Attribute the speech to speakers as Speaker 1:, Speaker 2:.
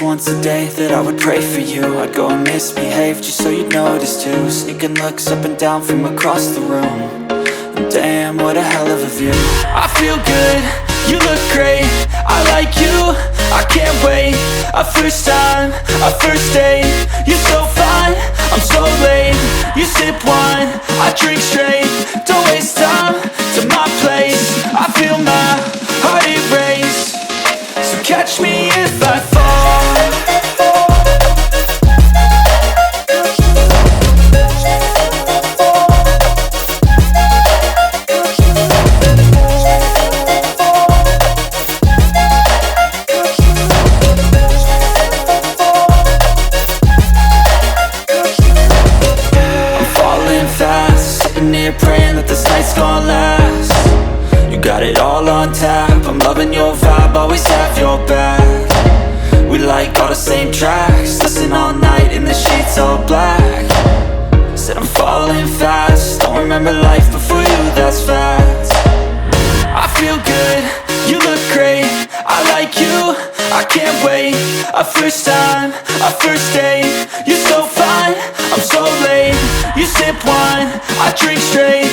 Speaker 1: once a day that I would pray for you. I'd go and misbehave just so you'd notice too. Sneaking looks up and down from across the room. And damn, what a hell of a view. I feel good, you look great, I like you, I can't wait. A first time, a first date, you're so fine, I'm so late. You sip wine, I drink straight, don't waste time to my place. I feel my heart erase, so catch me if I fall. Praying that this night's gonna last. You got it all on tap, I'm loving your vibe, always have your back. We like all the same tracks, listen all night in the sheets all black. Said I'm falling fast, don't remember life before you, that's fact. I feel good, you look great, I like you, I can't wait. A first time, a first date, you're so fine, I'm so late. You sip wine, I drink straight,